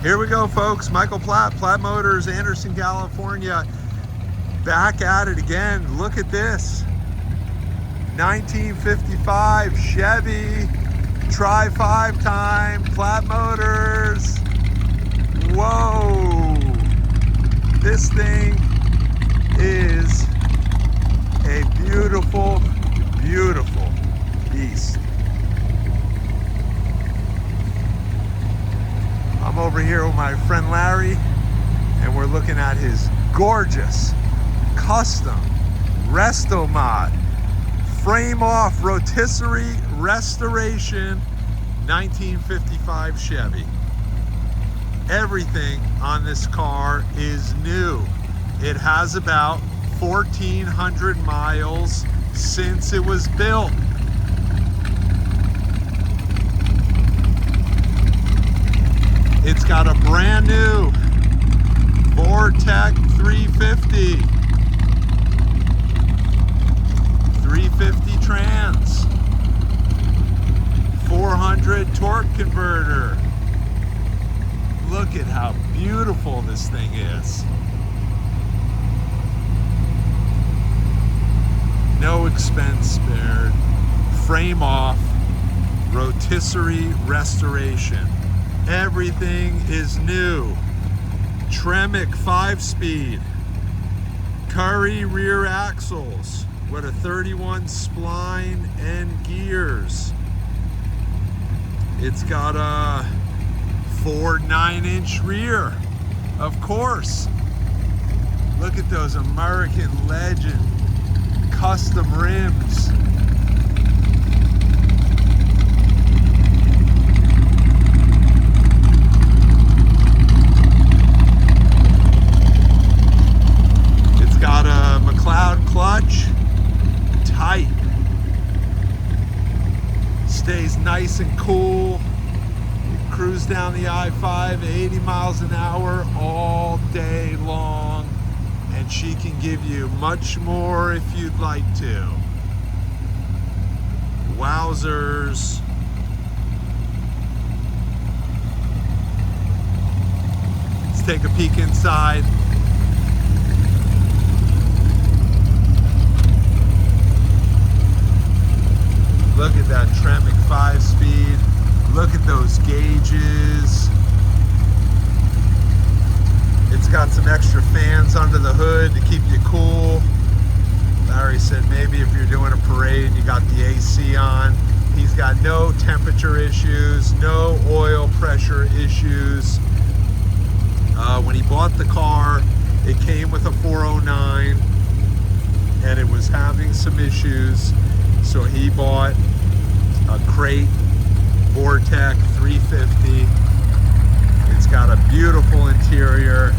Here we go, folks. Michael Platt, Platt Motors, Anderson, California. Back at it again. Look at this. 1955 Chevy, Tri-Five time, Platt Motors. Whoa. This thing is a beautiful, beautiful beast. I'm over here with my friend Larry, and we're looking at his gorgeous custom Restomod frame off rotisserie restoration 1955 Chevy. Everything on this car is new. It has about 1,400 miles since it was built. It's got a brand new Vortec 350 trans, 400 torque converter. Look at how beautiful this thing is. No expense spared. Frame off rotisserie restoration. Everything is new. Tremec 5-speed. Currie rear axles with a 31 spline and gears. It's got a 4 9-inch rear, of course. Look at those American Legend custom rims. It's got a McLeod clutch, tight. Stays nice and cool. You cruise down the I-5 at 80 miles an hour all day long, and she can give you much more if you'd like to. Wowzers. Let's take a peek inside. Look at that Tremec 5-speed. Look at those gauges. It's got some extra fans under the hood to keep you cool. Larry said maybe if you're doing a parade, you got the AC on. He's got no temperature issues, no oil pressure issues. When he bought the car, it came with a 409 and it was having some issues. So he bought a crate Vortec 350. It's got a beautiful interior.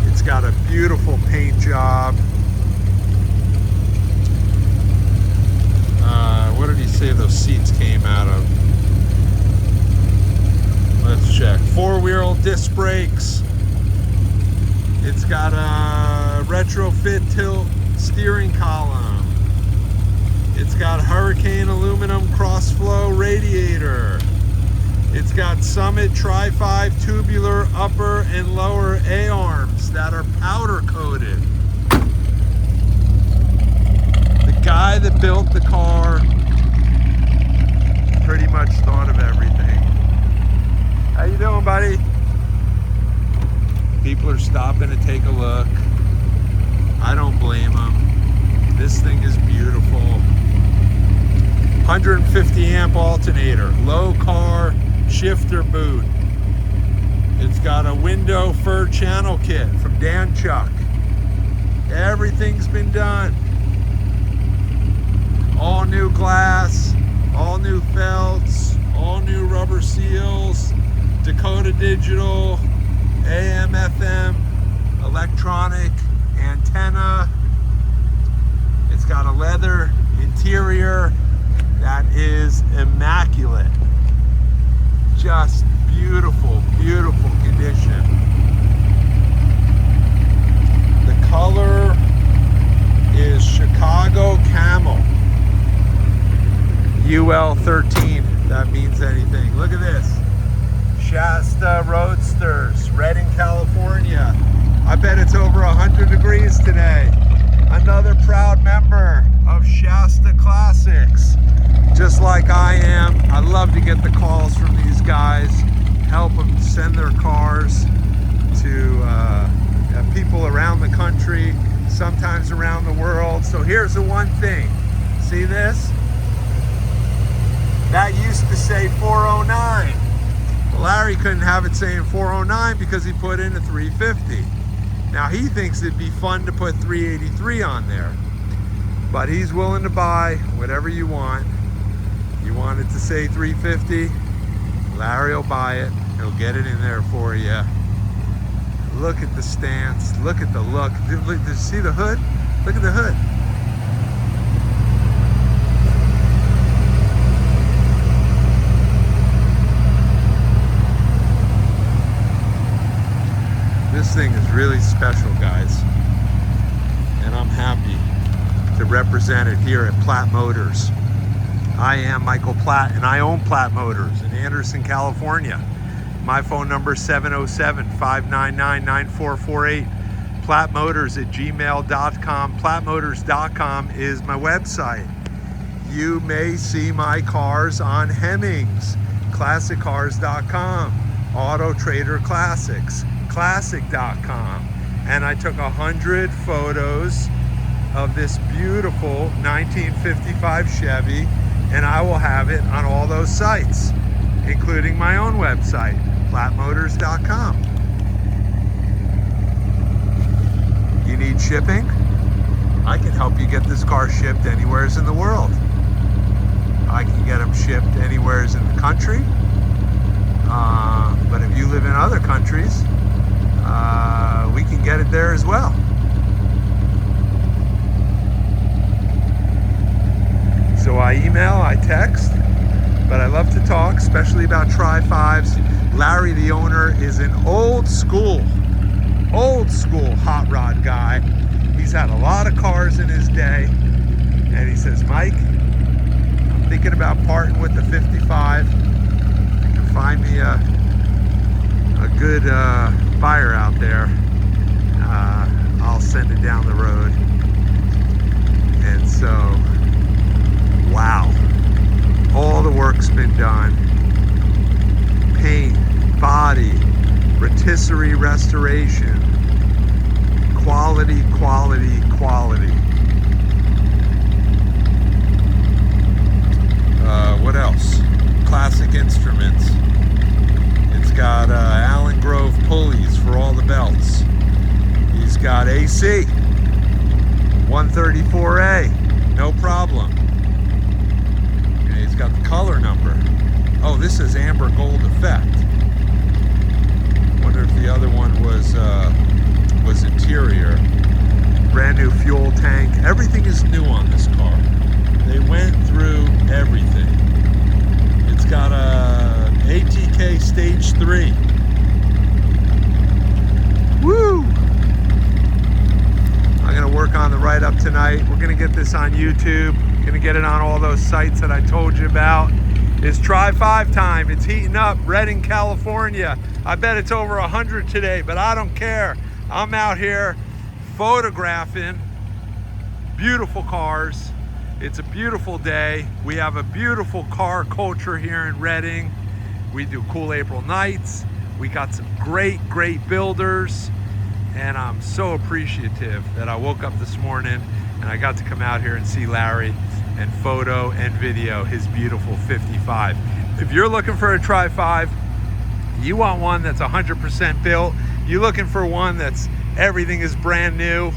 It's got a beautiful paint job. What did he say those seats came out of? Let's check. 4-wheel disc brakes. It's got a retrofit tilt steering column. It's got Hurricane aluminum cross-flow radiator. It's got Summit Tri-Five tubular upper and lower A-arms that are powder coated. The guy that built the car pretty much thought of everything. How you doing, buddy? People are stopping to take a look. I don't blame them. This thing is beautiful. 150 amp alternator, low car shifter boot. It's got a window fur channel kit from Dan Chuck. Everything's been done. All new glass, all new felts, all new rubber seals, Dakota Digital, AM, FM, electronic antenna. It's got a leather interior that is immaculate. Just beautiful, beautiful condition. The color is Chicago Camel. UL13, if that means anything. Look at this. Chassis Shasta Roadsters, Redding, California. I bet it's over 100 degrees today. Another proud member of Shasta Classics. Just like I am, I love to get the calls from these guys, help them send their cars to people around the country, sometimes around the world. So here's the one thing. See this? That used to say 409. Well, Larry couldn't have it saying 409 because he put in a 350. Now he thinks it'd be fun to put 383 on there, but he's willing to buy whatever you want. You want it to say 350, Larry will buy it. He'll get it in there for you. Look at the stance, look at the look. Did you see the hood? Look at the hood. This thing is really special, guys, and I'm happy to represent it here at Platt Motors. I am Michael Platt, and I own Platt Motors in Anderson, California. My phone number is 707-599-9448. plattmotors@gmail.com. plattmotors.com is my website. You may see my cars on Hemmings, classiccars.com, Auto Trader Classics, classic.com, and I took 100 photos of this beautiful 1955 Chevy, and I will have it on all those sites, including my own website, plattmotors.com. You need shipping? I can help you get this car shipped anywhere in the world. I can get them shipped anywhere in the country, but if you live in other countries, we can get it there as well. So I email, I text, but I love to talk, especially about Tri-Fives. Larry, the owner, is an old school hot rod guy. He's had a lot of cars in his day, and he says, Mike, I'm thinking about parting with the 55. If you can find me a good buyer out there, I'll send it down the road. And so, wow, all the work's been done. Paint, body, rotisserie restoration, quality, quality, quality. What else? Classic instruments. It's got Allen Grove pulleys for all the belts. He's got AC, 134A, no problem. Okay, he's got the color number. Oh, this is amber gold effect. Wonder if the other one was interior. Brand new fuel tank. Everything is new on this car. They went through everything. It's got a ATK Stage 3. Woo! I'm gonna work on the write-up tonight. We're gonna get this on YouTube. Gonna get it on all those sites that I told you about. It's Tri-Five time. It's heating up. Redding, California. I bet it's over 100 today, but I don't care. I'm out here photographing beautiful cars. It's a beautiful day. We have a beautiful car culture here in Redding. We do cool April nights. We got some great builders, and I'm so appreciative that I woke up this morning and I got to come out here and see Larry and photo and video his beautiful 55. If you're looking for a Tri-Five, you want one that's 100% built, you're looking for one that's everything is brand new,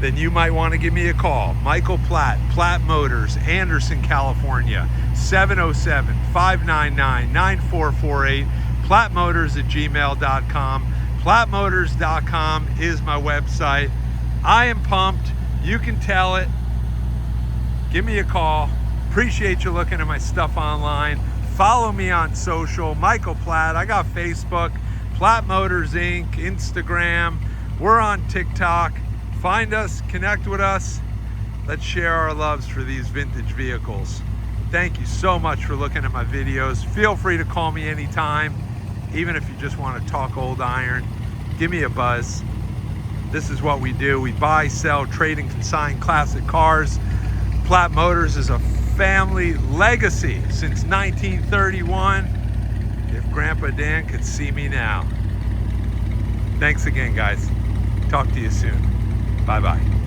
then you might want to give me a call. Michael Platt, Platt Motors, Anderson, California, 707-599-9448, plattmotors@gmail.com. plattmotors.com is my website. I am pumped. You can tell it. Give me a call. Appreciate you looking at my stuff online. Follow me on social, Michael Platt. I got Facebook, Platt Motors Inc., Instagram. We're on TikTok. Find us, connect with us. Let's share our loves for these vintage vehicles. Thank you so much for looking at my videos. Feel free to call me anytime. even if you just want to talk old iron, give me a buzz. This is what we do. We buy, sell, trade, and consign classic cars. Platt Motors is a family legacy since 1931. If Grandpa Dan could see me now. Thanks again, guys. Talk to you soon. Bye-bye.